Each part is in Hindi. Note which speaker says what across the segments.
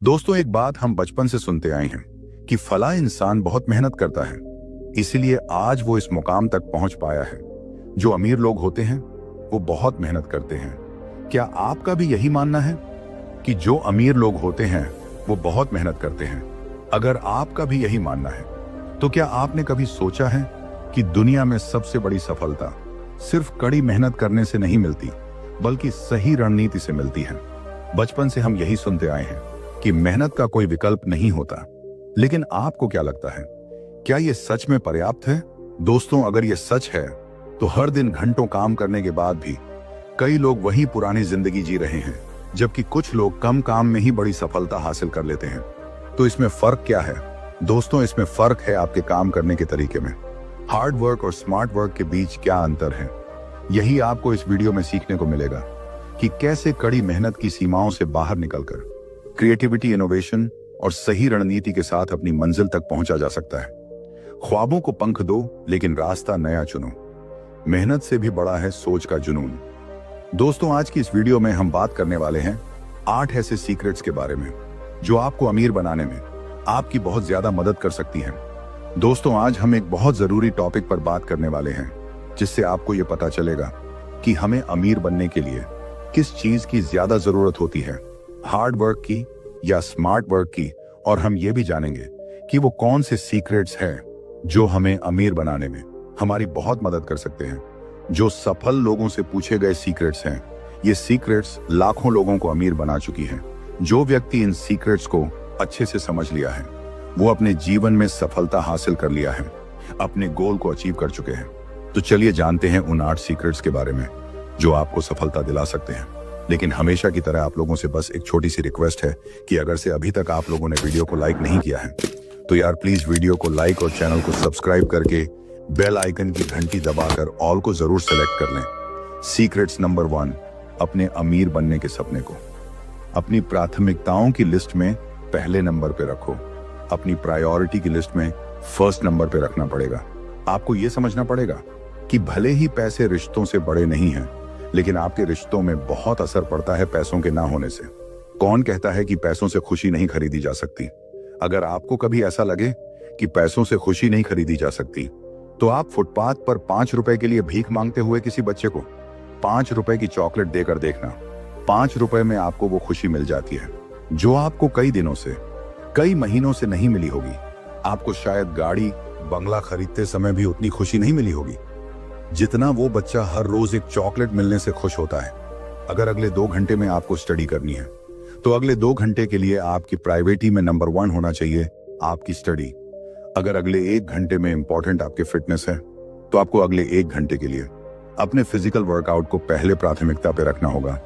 Speaker 1: दोस्तों, एक बात हम बचपन से सुनते आए हैं कि फला इंसान बहुत मेहनत करता है, इसीलिए आज वो इस मुकाम तक पहुंच पाया है। जो अमीर लोग होते हैं वो बहुत मेहनत करते हैं। क्या आपका भी यही मानना है कि जो अमीर लोग होते हैं वो बहुत मेहनत करते हैं? अगर आपका भी यही मानना है तो क्या आपने कभी सोचा है कि दुनिया में सबसे बड़ी सफलता सिर्फ कड़ी मेहनत करने से नहीं मिलती, बल्कि सही रणनीति से मिलती है। बचपन से हम यही सुनते आए हैं कि मेहनत का कोई विकल्प नहीं होता, लेकिन आपको क्या लगता है, क्या यह सच में पर्याप्त है? दोस्तों, अगर यह सच है तो हर दिन घंटों काम करने के बाद भी कई लोग वही पुरानी जिंदगी जी रहे हैं, जबकि कुछ लोग कम काम में ही बड़ी सफलता हासिल कर लेते हैं। तो इसमें फर्क क्या है? दोस्तों, इसमें फर्क है आपके काम करने के तरीके में। हार्ड वर्क और स्मार्ट वर्क के बीच क्या अंतर है, यही आपको इस वीडियो में सीखने को मिलेगा कि कैसे कड़ी मेहनत की सीमाओं से बाहर निकलकर क्रिएटिविटी, इनोवेशन और सही रणनीति के साथ अपनी मंजिल तक पहुंचा जा सकता है। ख्वाबों को पंख दो, लेकिन रास्ता नया चुनो। मेहनत से भी बड़ा है सोच का जुनून। दोस्तों, आज की इस वीडियो में हम बात करने वाले हैं 8 ऐसे सीक्रेट्स के बारे में जो आपको अमीर बनाने में आपकी बहुत ज्यादा मदद कर सकती हैं। दोस्तों, आज हम एक बहुत जरूरी टॉपिक पर बात करने वाले हैं, जिससे आपको यह पता चलेगा कि हमें अमीर बनने के लिए किस चीज की ज्यादा जरूरत होती है, हार्ड वर्क की या स्मार्ट वर्क की। और हम ये भी जानेंगे कि वो कौन से सीक्रेट्स हैं जो हमें अमीर बनाने में हमारी बहुत मदद कर सकते हैं। जो सफल लोगों से पूछे गए सीक्रेट्स हैं, ये सीक्रेट्स लाखों लोगों को अमीर बना चुकी हैं। जो व्यक्ति इन सीक्रेट्स को अच्छे से समझ लिया है, वो अपने जीवन में सफलता हासिल कर लिया है, अपने गोल को अचीव कर चुके हैं। तो चलिए जानते हैं उन 8 सीक्रेट्स के बारे में जो आपको सफलता दिला सकते हैं। लेकिन हमेशा की तरह आप लोगों से बस एक छोटी सी रिक्वेस्ट है कि अगर से अभी तक आप लोगों ने वीडियो को लाइक नहीं किया है तो यार प्लीज वीडियो को लाइक और चैनल को सब्सक्राइब करके बेल आइकन की घंटी दबाकर ऑल को जरूर सेलेक्ट कर लें। सीक्रेट्स नंबर 1, अपने अमीर बनने के सपने को अपनी प्राथमिकताओं की लिस्ट में पहले नंबर पे रखो। अपनी प्रायोरिटी की लिस्ट में फर्स्ट नंबर पे रखना पड़ेगा। आपको यह समझना पड़ेगा कि भले ही पैसे रिश्तों से बड़े नहीं हैं, लेकिन आपके रिश्तों में बहुत असर पड़ता है पैसों के ना होने से। कौन कहता है कि पैसों से खुशी नहीं खरीदी जा सकती? अगर आपको कभी ऐसा लगे कि पैसों से खुशी नहीं खरीदी जा सकती, तो आप फुटपाथ पर 5 रुपए के लिए भीख मांगते हुए किसी बच्चे को 5 रुपए की चॉकलेट देकर देखना। 5 रुपए में आपको वो खुशी मिल जाती है जो आपको कई दिनों से, कई महीनों से नहीं मिली होगी। आपको शायद गाड़ी, बंगला खरीदते समय भी उतनी खुशी नहीं मिली होगी जितना वो बच्चा हर रोज एक चॉकलेट मिलने से खुश होता है। अगर अगले 2 घंटे में आपको स्टडी करनी है, तो अगले 2 घंटे के लिए आपकी प्रायोरिटी में नंबर 1 होना चाहिए आपकी स्टडी। अगर अगले 1 घंटे में इंपॉर्टेंट आपके फिटनेस है, तो आपको अगले 1 घंटे के लिए अपने फिजिकल वर्कआउट को पहले प्राथमिकता पे रखना होगा।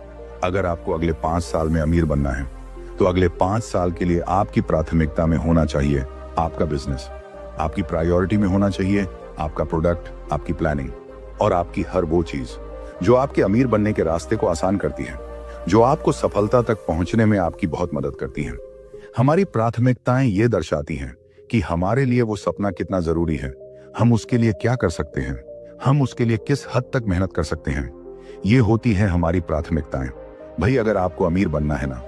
Speaker 1: अगर आपको अगले 5 साल में अमीर बनना है, तो अगले 5 साल के लिए आपकी प्राथमिकता में होना चाहिए आपका बिजनेस। आपकी प्रायोरिटी में होना चाहिए आपका प्रोडक्ट, आपकी प्लानिंग और आपकी हर वो चीज जो आपके अमीर बनने के रास्ते को आसान करती है, जो आपको सफलता तक पहुंचने में आपकी बहुत मदद करती हैं। हमारी प्राथमिकताएं ये दर्शाती हैं कि हमारे लिए वो सपना कितना जरूरी है, हम उसके लिए क्या कर सकते हैं, हम उसके लिए किस हद तक मेहनत कर सकते हैं। ये होती है हमारी प्राथमिकताएं। भाई, अगर आपको अमीर बनना है ना,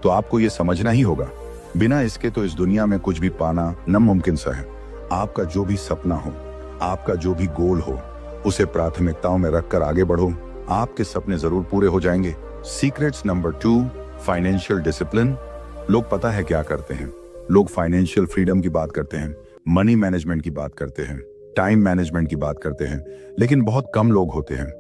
Speaker 1: तो आपको ये समझना ही होगा, बिना इसके तो इस दुनिया में कुछ भी पाना नामुमकिन सा है। आपका जो भी सपना हो, आपका जो भी गोल हो, उसे प्राथमिकताओं में रखकर आगे बढ़ो। आपके सपने जरूर पूरे हो जाएंगे। Secrets number 2, financial discipline. लोग पता है क्या करते हैं? लोग फाइनेंशियल फ्रीडम की बात करते हैं, मनी मैनेजमेंट की बात करते हैं, टाइम मैनेजमेंट की बात करते हैं, लेकिन बहुत कम लोग होते हैं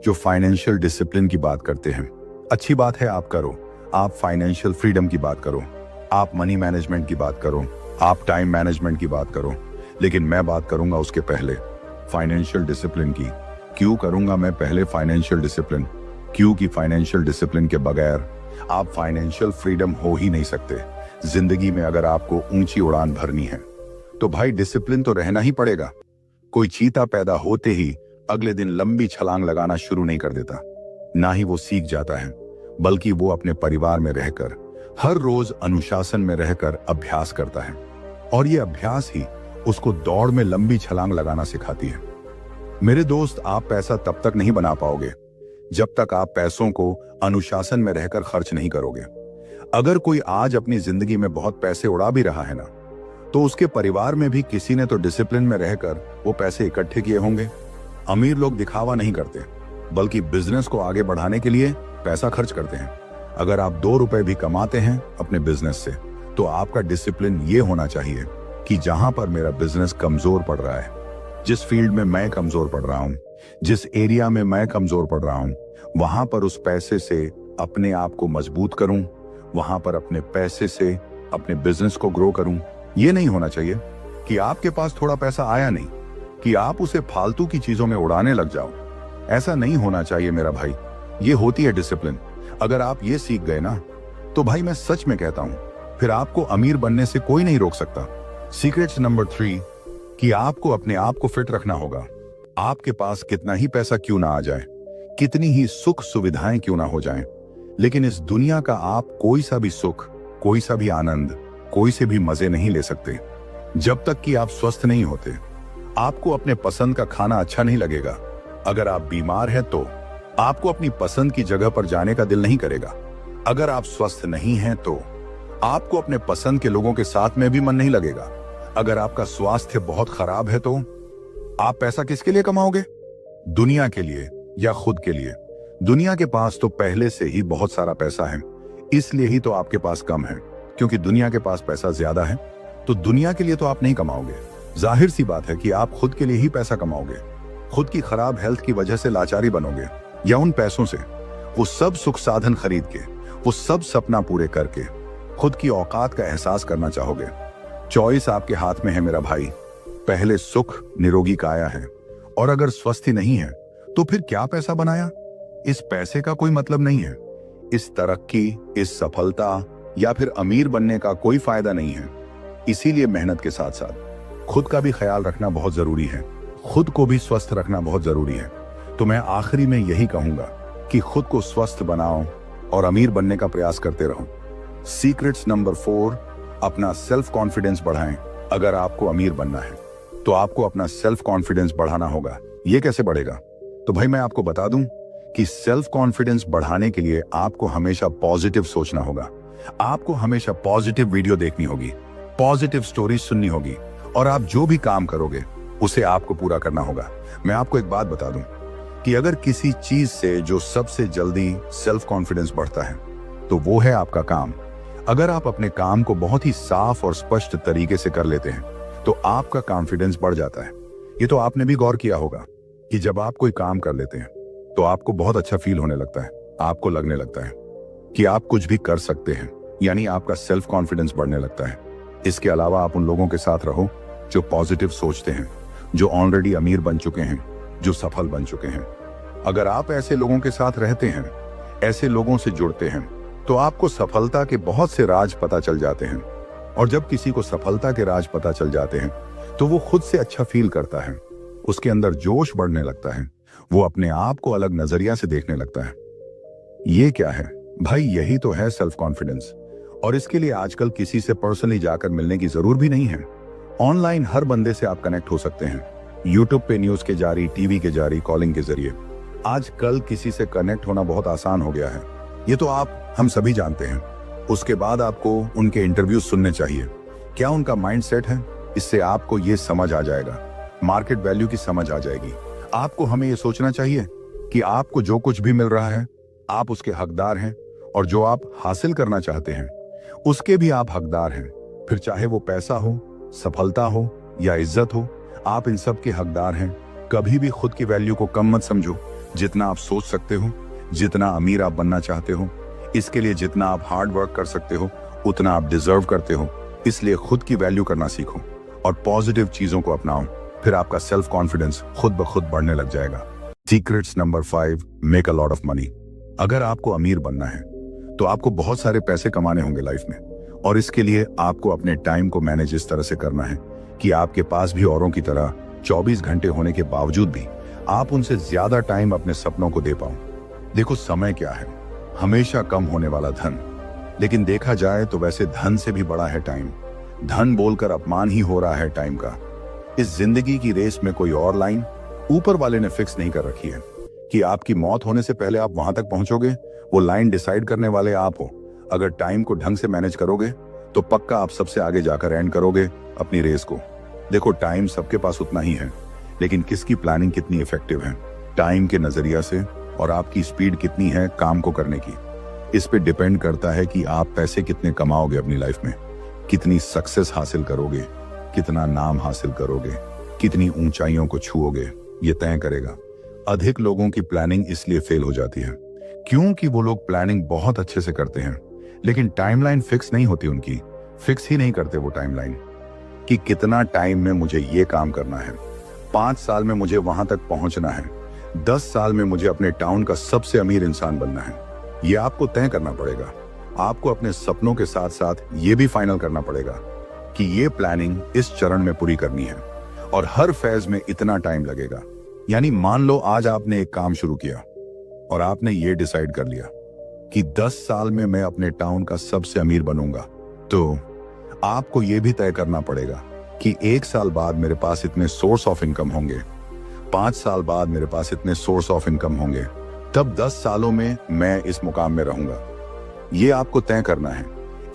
Speaker 1: जो फाइनेंशियल डिसिप्लिन की बात करते हैं। अच्छी बात है, आप करो। आप फाइनेंशियल फ्रीडम की बात करो, आप मनी मैनेजमेंट की बात करो, आप टाइम मैनेजमेंट की बात करो, लेकिन मैं बात करूंगा उसके पहले फाइनेंशियल डिसिप्लिन की। क्यों करूंगा मैं पहले फाइनेंशियल डिसिप्लिन? क्योंकि फाइनेंशियल डिसिप्लिन के बगैर आप फाइनेंशियल फ्रीडम हो ही नहीं सकते। जिंदगी में अगर आपको ऊंची उड़ान भरनी है, तो भाई डिसिप्लिन तो रहना ही पड़ेगा। कोई चीता पैदा होते ही अगले दिन लंबी छलांग लगाना शुरू नहीं कर देता। ना ही वो सीख जाता है, बल्कि वो अपने परिवार में रहकर, हर रोज अनुशासन में रहकर अभ्यास करता है, और ये अभ्यास ही उसको दौड़ में लंबी छलांग लगाना सिखाती है। मेरे दोस्त, आप पैसा तब तक नहीं बना पाओगे जब तक आप पैसों को अनुशासन में रहकर खर्च नहीं करोगे। अगर कोई आज अपनी जिंदगी में बहुत पैसे उड़ा भी रहा है ना, तो उसके परिवार में भी किसी ने तो डिसिप्लिन में रहकर वो पैसे इकट्ठे किए होंगे। अमीर लोग दिखावा नहीं करते, बल्कि बिजनेस को आगे बढ़ाने के लिए पैसा खर्च करते हैं। अगर आप 2 रुपए भी कमाते हैं अपने बिजनेस से, तो आपका डिसिप्लिन ये होना चाहिए कि जहां पर मेरा बिजनेस कमजोर पड़ रहा है, जिस फील्ड में मैं कमजोर पड़ रहा हूं, जिस एरिया में मैं कमजोर पड़ रहा हूं, वहां पर उस पैसे से अपने आप को मजबूत करूं, वहां पर अपने पैसे से अपने बिजनेस को ग्रो करूं। ये नहीं होना चाहिए कि आपके पास थोड़ा पैसा आया नहीं कि आप उसे फालतू की चीजों में उड़ाने लग जाओ। ऐसा नहीं होना चाहिए मेरा भाई। ये होती है डिसिप्लिन। अगर आप ये सीख गए ना, तो भाई मैं सच में कहता हूं, फिर आपको अमीर बनने से कोई नहीं रोक सकता। सीक्रेट्स नंबर 3 कि आपको अपने आप को फिट रखना होगा। आपके पास कितना ही पैसा क्यों ना आ जाए, कितनी ही सुख सुविधाएं क्यों ना हो जाएं, लेकिन इस दुनिया का आप कोई सा भी सुख, कोई सा भी आनंद, कोई से भी मजे नहीं ले सकते जब तक कि आप स्वस्थ नहीं होते। आपको अपने पसंद का खाना अच्छा नहीं लगेगा। अगर आप बीमार हैं तो आपको अपनी पसंद की जगह पर जाने का दिल नहीं करेगा। अगर आप स्वस्थ नहीं हैं तो आपको अपने पसंद के लोगों के साथ में भी मन नहीं लगेगा। अगर आपका स्वास्थ्य बहुत खराब है तो आप पैसा किसके लिए कमाओगे? दुनिया के लिए या खुद के लिए? दुनिया के पास तो पहले से ही बहुत सारा पैसा है, इसलिए ही तो आपके पास कम है, क्योंकि दुनिया के पास पैसा ज्यादा है। तो दुनिया के लिए तो आप नहीं कमाओगे। जाहिर सी बात है कि आप खुद के लिए ही पैसा कमाओगे। खुद की खराब हेल्थ की वजह से लाचारी बनोगे, या उन पैसों से वो सब सुख साधन खरीद के, वो सब सपना पूरे करके खुद की औकात का एहसास करना चाहोगे। चॉइस आपके हाथ में है मेरा भाई। पहले सुख निरोगी काया है, और अगर स्वस्थ ही नहीं है तो फिर क्या पैसा बनाया? इस पैसे का कोई मतलब नहीं है। इस तरक्की, इस सफलता या फिर अमीर बनने का कोई फायदा नहीं है। इसीलिए मेहनत के साथ साथ खुद का भी ख्याल रखना बहुत जरूरी है। खुद को भी स्वस्थ रखना बहुत जरूरी है। तो मैं आखिरी में यही कहूंगा कि खुद को स्वस्थ बनाओ और अमीर बनने का प्रयास करते रहो। सीक्रेट्स नंबर 4, अपना सेल्फ कॉन्फिडेंस बढ़ाएं। अगर आपको अमीर बनना है तो आपको अपना सेल्फ कॉन्फिडेंस बढ़ाना होगा। ये कैसे बढ़ेगा? तो भाई मैं आपको बता दूं कि सेल्फ कॉन्फिडेंस बढ़ाने के लिए आपको हमेशा पॉजिटिव सोचना होगा। आपको हमेशा पॉजिटिव वीडियो देखनी होगी, पॉजिटिव स्टोरी सुननी होगी, और आप जो भी काम करोगे उसे आपको पूरा करना होगा। मैं आपको एक बात बता दूं कि अगर किसी चीज से जो सबसे जल्दी सेल्फ कॉन्फिडेंस बढ़ता है तो वो है आपका काम। अगर आप अपने काम को बहुत ही साफ और स्पष्ट तरीके से कर लेते हैं तो आपका कॉन्फिडेंस बढ़ जाता है। ये तो आपने भी गौर किया होगा कि जब आप कोई काम कर लेते हैं तो आपको बहुत अच्छा फील होने लगता है। आपको लगने लगता है कि आप कुछ भी कर सकते हैं, यानी आपका सेल्फ कॉन्फिडेंस बढ़ने लगता है। इसके अलावा आप उन लोगों के साथ रहो जो पॉजिटिव सोचते हैं, जो ऑलरेडी अमीर बन चुके हैं, जो सफल बन चुके हैं। अगर आप ऐसे लोगों के साथ रहते हैं, ऐसे लोगों से जुड़ते हैं, तो आपको सफलता के बहुत से राज पता चल जाते हैं। और जब किसी को सफलता के राज पता चल जाते हैं तो वो खुद से अच्छा फील करता है, उसके अंदर जोश बढ़ने लगता है, वो अपने आप को अलग नजरिया से देखने लगता है। ये क्या है भाई? यही तो है सेल्फ कॉन्फिडेंस। और इसके लिए आजकल किसी से पर्सनली जाकर मिलने की जरूरत भी नहीं है। ऑनलाइन हर बंदे से आप कनेक्ट हो सकते हैं। यूट्यूब पे न्यूज के जारी, टीवी के जारी, कॉलिंग के जरिए आजकल किसी से कनेक्ट होना बहुत आसान हो गया है। ये तो हम सभी जानते हैं। उसके बाद आपको उनके इंटरव्यू सुनने चाहिए। क्या उनका माइंड सेट है? इससे आपको ये समझ आ जाएगा, मार्केट वैल्यू की समझ आ जाएगी। आपको हमें ये सोचना चाहिए कि आपको जो कुछ भी मिल रहा है आप उसके हकदार हैं, और जो आप हासिल करना चाहते हैं उसके भी आप हकदार हैं। फिर चाहे वो पैसा हो, सफलता हो या इज्जत हो, आप इन सब के हकदार हैं। कभी भी खुद की वैल्यू को कम मत समझो। जितना आप सोच सकते हो, जितना अमीर आप बनना चाहते हो, इसके लिए जितना आप हार्ड वर्क कर सकते हो उतना आप डिजर्व करते हो। इसलिए खुद की वैल्यू करना सीखो और पॉजिटिव चीजों को अपनाओ। फिर आपका सेल्फ कॉन्फिडेंस खुद ब खुद बढ़ने लग जाएगा। Secrets number 5, make a lot of money. अगर आपको अमीर बनना है तो आपको बहुत सारे पैसे कमाने होंगे लाइफ में, और इसके लिए आपको अपने टाइम को मैनेज इस तरह से करना है कि आपके पास भी औरों की तरह 24 घंटे होने के बावजूद भी आप उनसे ज्यादा टाइम अपने सपनों को दे पाओ। देखो, समय क्या है? हमेशा कम होने वाला धन। लेकिन देखा जाए तो वैसे धन से भी बड़ा है टाइम। धन बोलकर अपमान ही हो रहा है टाइम का। इस जिंदगी की रेस में कोई और लाइन ऊपर वाले ने फिक्स नहीं कर रखी है कि आपकी मौत होने से पहले आप वहां तक पहुंचोगे। वो लाइन डिसाइड करने वाले आप हो। अगर टाइम को ढंग से मैनेज करोगे तो पक्का आप सबसे आगे जाकर एंड करोगे अपनी रेस को। देखो, टाइम सबके पास उतना ही है, लेकिन किसकी प्लानिंग कितनी इफेक्टिव है टाइम के नजरिया से, और आपकी स्पीड कितनी है काम को करने की, इस पे डिपेंड करता है कि आप पैसे कितने कमाओगे अपनी लाइफ में, कितनी सक्सेस हासिल करोगे, कितना नाम हासिल करोगे, कितनी ऊंचाइयों को छुओगे, ये तय करेगा। अधिक लोगों की प्लानिंग इसलिए फेल हो जाती है क्योंकि वो लोग प्लानिंग बहुत अच्छे से करते हैं, लेकिन टाइमलाइन फिक्स नहीं होती उनकी। फिक्स ही नहीं करते वो टाइमलाइन कि कितना टाइम में मुझे ये काम करना है, 5 साल में मुझे वहां तक पहुंचना है, 10 साल में मुझे अपने टाउन का सबसे अमीर इंसान बनना है। ये आपको तय करना पड़ेगा। आपको अपने सपनों के साथ साथ ये भी फाइनल करना पड़ेगा कि ये प्लानिंग इस चरण में पूरी करनी है और हर फेज में इतना टाइम लगेगा। यानी मान लो आज आपने एक काम शुरू किया और आपने ये डिसाइड कर लिया कि 10 साल में मैं अपने टाउन का सबसे अमीर बनूंगा, तो आपको यह भी तय करना पड़ेगा कि 1 साल बाद मेरे पास इतने सोर्स ऑफ इनकम होंगे, 5 साल बाद मेरे पास इतने सोर्स ऑफ इनकम होंगे, तब 10 सालों में मैं इस मुकाम में रहूंगा। ये आपको तय करना है।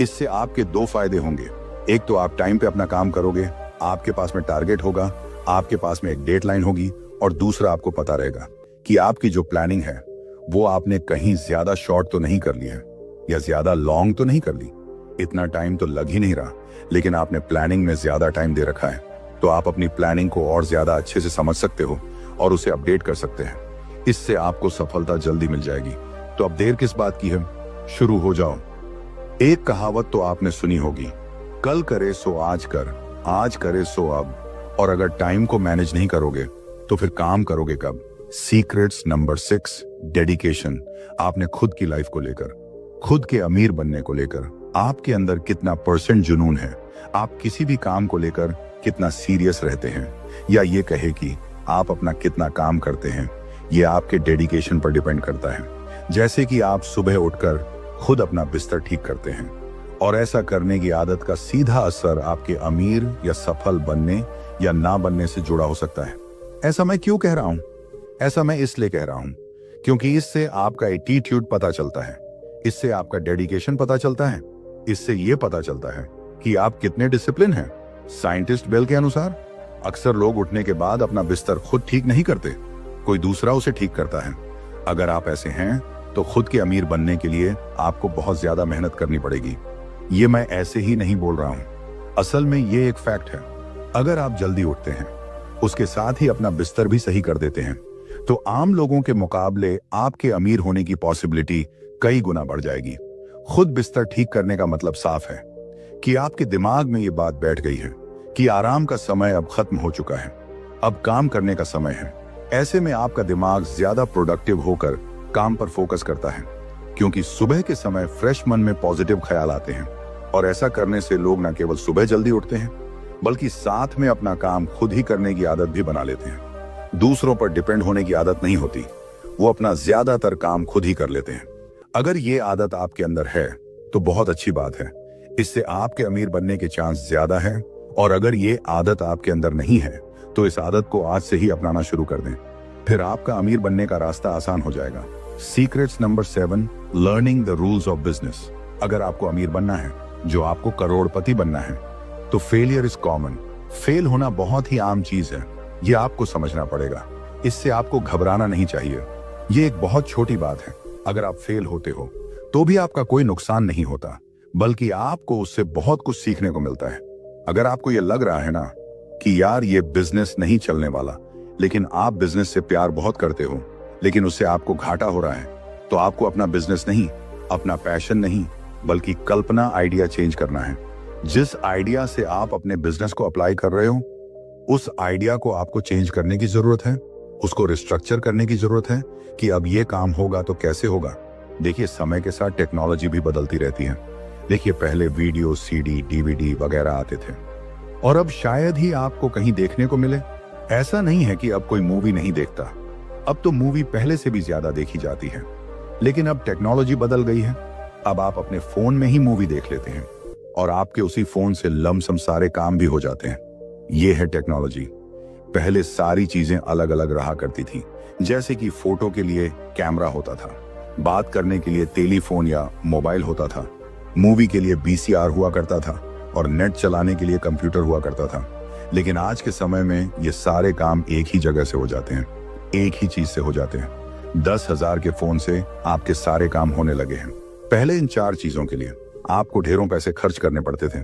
Speaker 1: इससे आपके 2 फायदे होंगे। एक तो आप टाइम पे अपना काम करोगे, आपके पास में टारगेट होगा, आपके पास में एक डेडलाइन होगी, और दूसरा आपको पता रहेगा कि आपकी जो प्लानिंग है वो आपने कहीं ज्यादा शॉर्ट तो नहीं कर ली है या ज्यादा लॉन्ग तो नहीं कर ली। इतना टाइम तो लग ही नहीं रहा, लेकिन आपने प्लानिंग में ज्यादा टाइम दे रखा है, तो आप अपनी प्लानिंग को और ज्यादा अच्छे से समझ सकते हो और उसे अपडेट कर सकते हैं। इससे आपको सफलता जल्दी मिल जाएगी। तो अब देर किस बात की है, शुरू हो जाओ। एक कहावत तो आपने सुनी होगी, कल करे सो आज कर, आज करे सो अब। और अगर टाइम को मैनेज नहीं करोगे तो फिर काम करोगे कब? Secrets number 6, dedication. आपने खुद की लाइफ को लेकर, खुद के अमीर बनने को लेकर आपके अंदर कितना % जुनून है, आप किसी भी काम को लेकर कितना सीरियस रहते हैं, या ये कहे कि आप अपना कितना काम करते हैं, ये आपके डेडिकेशन पर डिपेंड करता है। जैसे कि आप सुबह उठकर खुद अपना बिस्तर ठीक करते हैं, और ऐसा करने की आदत का सीधा असर आपके अमीर या सफल बनने या ना बनने से जुड़ा हो सकता है। ऐसा मैं क्यों कह रहा हूं? ऐसा मैं इसलिए कह रहा हूं क्योंकि इससे आपका एटीट्यूड पता चलता है, इससे आपका डेडिकेशन पता चलता है, इससे यह पता चलता है कि आप कितने डिसिप्लिन हैं। साइंटिस्ट बेल के अनुसार अक्सर लोग उठने के बाद अपना बिस्तर खुद ठीक नहीं करते, कोई दूसरा उसे ठीक करता है। अगर आप ऐसे हैं तो खुद के अमीर बनने के लिए आपको बहुत ज्यादा मेहनत करनी पड़ेगी। ये मैं ऐसे ही नहीं बोल रहा हूं, असल में ये एक फैक्ट है। अगर आप जल्दी उठते हैं, उसके साथ ही अपना बिस्तर भी सही कर देते हैं, तो आम लोगों के मुकाबले आपके अमीर होने की पॉसिबिलिटी कई गुना बढ़ जाएगी। खुद बिस्तर ठीक करने का मतलब साफ है कि आपके दिमाग में ये बात बैठ गई है कि आराम का समय अब खत्म हो चुका है, अब काम करने का समय है। ऐसे में आपका दिमाग ज्यादा प्रोडक्टिव होकर काम पर फोकस करता है, क्योंकि सुबह के समय फ्रेश मन में पॉजिटिव ख्याल आते हैं। और ऐसा करने से लोग न केवल सुबह जल्दी उठते हैं, बल्कि साथ में अपना काम खुद ही करने की आदत भी बना लेते हैं। दूसरों पर डिपेंड होने की आदत नहीं होती, वो अपना ज्यादातर काम खुद ही कर लेते हैं। अगर ये आदत आपके अंदर है तो बहुत अच्छी बात है, इससे आपके अमीर बनने के चांस ज्यादा है। और अगर ये आदत आपके अंदर नहीं है तो इस आदत को आज से ही अपनाना शुरू कर दें, फिर आपका अमीर बनने का रास्ता आसान हो जाएगा। Secrets number 7, learning the rules of business. अगर आपको अमीर बनना है, जो आपको करोड़पति बनना है, तो फेलियर इज कॉमन। फेल होना बहुत ही आम चीज है, ये आपको समझना पड़ेगा। इससे आपको घबराना नहीं चाहिए, ये एक बहुत छोटी बात है। अगर आप फेल होते हो तो भी आपका कोई नुकसान नहीं होता, बल्कि आपको उससे बहुत कुछ सीखने को मिलता है। अगर आपको ये लग रहा है ना कि यार ये बिजनेस नहीं चलने वाला, लेकिन आप बिजनेस से प्यार बहुत करते हो, लेकिन उससे आपको घाटा हो रहा है, तो आपको अपना बिजनेस नहीं, अपना पैशन नहीं, बल्कि कल्पना आइडिया चेंज करना है। जिस आइडिया से आप अपने बिजनेस को अप्लाई कर रहे हो, उस आइडिया को आपको चेंज करने की जरूरत है, उसको रिस्ट्रक्चर करने की जरूरत है कि अब ये काम होगा तो कैसे होगा। देखिए, समय के साथ टेक्नोलॉजी भी बदलती रहती है। देखिए, पहले वीडियो, सीडी, डीवीडी वगैरह आते थे, और अब शायद ही आपको कहीं देखने को मिले। ऐसा नहीं है कि अब कोई मूवी नहीं देखता, अब तो मूवी पहले से भी ज्यादा देखी जाती है। लेकिन अब टेक्नोलॉजी बदल गई है, अब आप अपने फोन में ही मूवी देख लेते हैं और आपके उसी फोन से लमसम सारे काम भी हो जाते हैं। ये है टेक्नोलॉजी। पहले सारी चीजें अलग अलग रहा करती थी, जैसे कि फोटो के लिए कैमरा होता था, बात करने के लिए टेलीफोन या मोबाइल होता था, मूवी के लिए VCR हुआ करता था और नेट चलाने के लिए कंप्यूटर हुआ करता था। लेकिन आज के समय में ये सारे काम एक ही जगह से हो जाते हैं, एक ही चीज से हो जाते हैं। 10,000 के फोन से आपके सारे काम होने लगे हैं। पहले इन 4 चीजों के लिए आपको ढेरों पैसे खर्च करने पड़ते थे।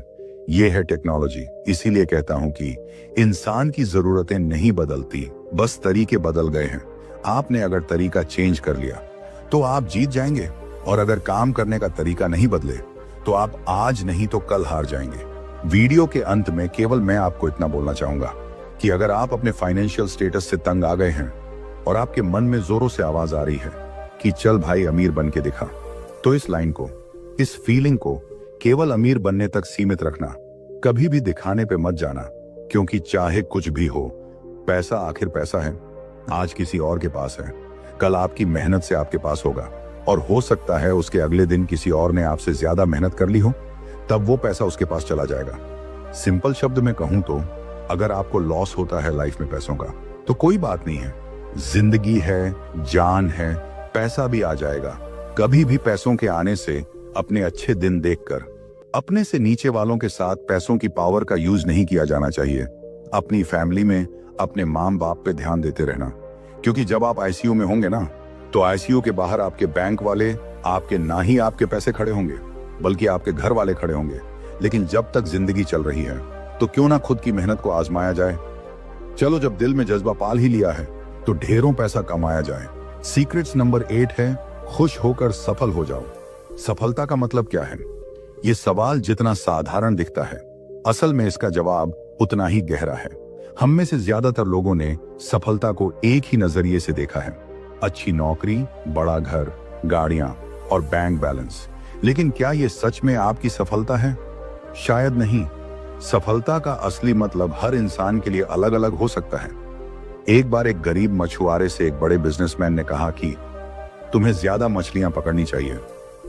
Speaker 1: ये है टेक्नोलॉजी। इसीलिए कहता हूं कि इंसान की जरूरतें नहीं बदलती, बस तरीके बदल गए हैं। आपने अगर तरीका चेंज कर लिया तो आप जीत जाएंगे, और अगर काम करने का तरीका नहीं बदले तो आप आज नहीं तो कल हार जाएंगे। वीडियो के अंत में केवल मैं आपको इतना बोलना चाहूंगा कि अगर आप अपने फाइनेंशियल स्टेटस से तंग आ गए हैं और आपके मन में जोरों से आवाज आ रही है कि चल भाई अमीर बन के दिखा, तो इस लाइन को, इस फीलिंग को केवल अमीर बनने तक सीमित रखना। कभी भी दिखाने पे मत जाना, क्योंकि चाहे कुछ भी हो, पैसा आखिर पैसा है। आज किसी और के पास है, कल आपकी मेहनत से आपके पास होगा, और हो सकता है उसके अगले दिन किसी और ने आपसे ज्यादा मेहनत कर ली हो, तब वो पैसा उसके पास चला जाएगा। सिंपल शब्द में कहूं तो अगर आपको लॉस होता है लाइफ में पैसों का, तो कोई बात नहीं है, जिंदगी है, जान है, पैसा भी आ जाएगा। कभी भी पैसों के आने से अपने अच्छे दिन देखकर अपने से नीचे वालों के साथ पैसों की पावर का यूज नहीं किया जाना चाहिए। अपनी फैमिली में अपने माँ बाप पे ध्यान देते रहना, क्योंकि जब आप आईसीयू में होंगे ना, तो आईसीयू के बाहर आपके बैंक वाले आपके ना ही आपके पैसे खड़े होंगे, बल्कि आपके घर वाले खड़े होंगे। लेकिन जब तक जिंदगी चल रही है तो क्यों ना खुद की मेहनत को आजमाया जाए। चलो, जब दिल में जज्बा पाल ही लिया है तो ढेरों पैसा कमाया जाए। सीक्रेट्स नंबर 8 है, खुश होकर सफल हो जाओ। सफलता का मतलब क्या है? ये सवाल जितना साधारण दिखता है, असल में इसका जवाब उतना ही गहरा है। हम में से ज्यादातर लोगों ने सफलता को एक ही नजरिए से देखा है, अच्छी नौकरी, बड़ा घर, गाड़ियां और बैंक बैलेंस। लेकिन क्या ये सच में आपकी सफलता है? शायद नहीं। सफलता का असली मतलब हर इंसान के लिए अलग अलग हो सकता है। एक बार एक गरीब मछुआरे से एक बड़े बिजनेसमैन ने कहा कि तुम्हें ज्यादा मछलियां पकड़नी चाहिए,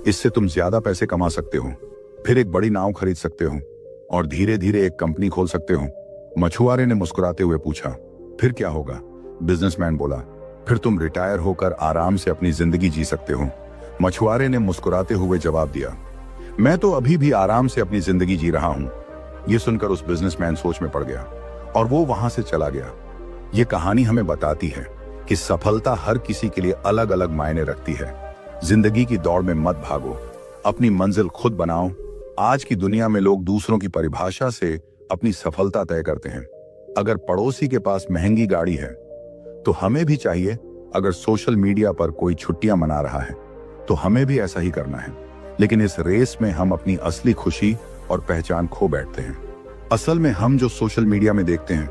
Speaker 1: इससे तुम ज्यादा पैसे कमा सकते हो, फिर एक बड़ी नाव खरीद सकते हो और धीरे धीरे एक कंपनी खोल सकते हो। मछुआरे ने मुस्कुराते हुए पूछा, फिर क्या होगा? बिजनेसमैन बोला, फिर तुम रिटायर होकर आराम से अपनी जिंदगी जी सकते हो। मछुआरे ने मुस्कुराते हुए जवाब दिया, मैं तो अभी भी आराम से अपनी जिंदगी जी रहा हूं। यह सुनकर उस बिजनेसमैन सोच में पड़ गया और वो वहां से चला गया। ये कहानी हमें बताती है कि सफलता हर किसी के लिए अलग अलग मायने रखती है। जिंदगी की दौड़ में मत भागो, अपनी मंजिल खुद बनाओ। आज की दुनिया में लोग दूसरों की परिभाषा से अपनी सफलता तय करते हैं। अगर पड़ोसी के पास महंगी गाड़ी है तो हमें भी चाहिए, अगर सोशल मीडिया पर कोई छुट्टियां मना रहा है तो हमें भी ऐसा ही करना है। लेकिन इस रेस में हम अपनी असली खुशी और पहचान खो बैठते हैं। असल में हम जो सोशल मीडिया में देखते हैं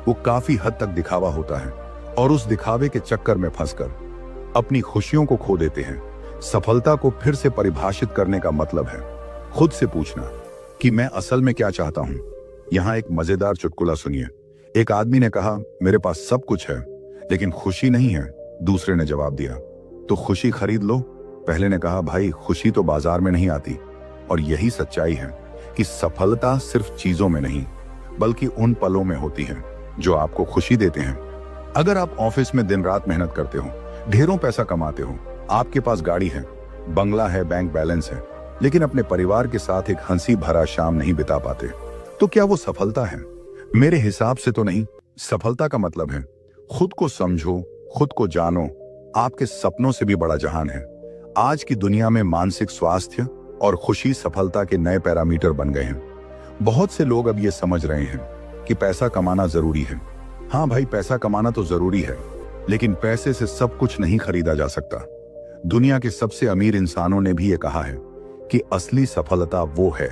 Speaker 1: वो काफी हद तक दिखावा होता है, और उस दिखावे के चक्कर में फंसकर अपनी खुशियों को खो देते हैं। सफलता को फिर से परिभाषित करने का मतलब है खुद से पूछना कि मैं असल में क्या चाहता हूं। यहां एक मजेदार चुटकुला सुनिए। एक आदमी ने कहा, मेरे पास सब कुछ है लेकिन खुशी नहीं है। दूसरे ने जवाब दिया, तो खुशी खरीद लो। पहले ने कहा, भाई खुशी तो बाजार में नहीं आती। और यही सच्चाई है कि सफलता सिर्फ चीजों में नहीं बल्कि उन पलों में होती है जो आपको खुशी देते हैं। अगर आप ऑफिस में दिन रात मेहनत करते हो, ढेरों पैसा कमाते हो, आपके पास गाड़ी है, बंगला है, बैंक बैलेंस है, लेकिन अपने परिवार के साथ एक हंसी भरा शाम नहीं बिता पाते, तो क्या वो सफलता है? मेरे हिसाब से तो नहीं। सफलता का मतलब है खुद को समझो, खुद को जानो। आपके सपनों से भी बड़ा जहान है। आज की दुनिया में मानसिक स्वास्थ्य और खुशी सफलता के नए पैरामीटर बन गए हैं। बहुत से लोग अब ये समझ रहे हैं कि पैसा कमाना जरूरी है। हाँ भाई, पैसा कमाना तो जरूरी है, लेकिन पैसे से सब कुछ नहीं खरीदा जा सकता। दुनिया के सबसे अमीर इंसानों ने भी ये कहा है कि असली सफलता वो है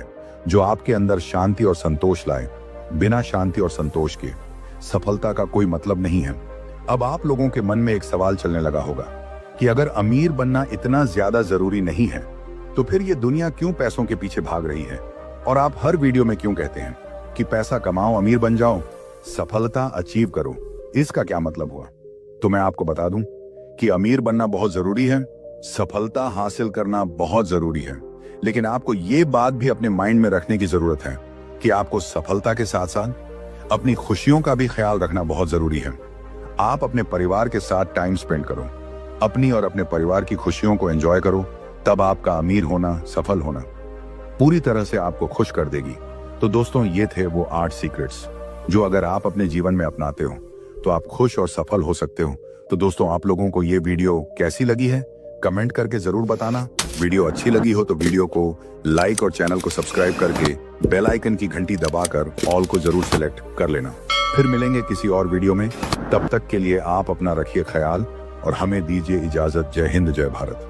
Speaker 1: जो आपके अंदर शांति और संतोष लाए। बिना शांति और संतोष के सफलता का कोई मतलब नहीं है। अब आप लोगों के मन में एक सवाल चलने लगा होगा कि अगर अमीर बनना इतना ज्यादा जरूरी नहीं है तो फिर ये दुनिया क्यों पैसों के पीछे भाग रही है, और आप हर वीडियो में क्यों कहते हैं कि पैसा कमाओ, अमीर बन जाओ, सफलता अचीव करो। इसका क्या मतलब हुआ? तो मैं आपको बता दूं कि अमीर बनना बहुत जरूरी है, सफलता हासिल करना बहुत जरूरी है, लेकिन आपको ये बात भी अपने माइंड में रखने की जरूरत है कि आपको सफलता के साथ साथ अपनी खुशियों का भी ख्याल रखना बहुत जरूरी है। आप अपने परिवार के साथ टाइम स्पेंड करो, अपनी और अपने परिवार की खुशियों को एंजॉय करो, तब आपका अमीर होना, सफल होना पूरी तरह से आपको खुश कर देगी। तो दोस्तों, ये थे वो 8 सीक्रेट्स जो अगर आप अपने जीवन में अपनाते हो तो आप खुश और सफल हो सकते हो। तो दोस्तों, आप लोगों को ये वीडियो कैसी लगी है कमेंट करके जरूर बताना। वीडियो अच्छी लगी हो तो वीडियो को लाइक और चैनल को सब्सक्राइब करके बेल आइकन की घंटी दबाकर ऑल को जरूर सिलेक्ट कर लेना। फिर मिलेंगे किसी और वीडियो में। तब तक के लिए आप अपना रखिए ख्याल और हमें दीजिए इजाजत। जय हिंद, जय भारत।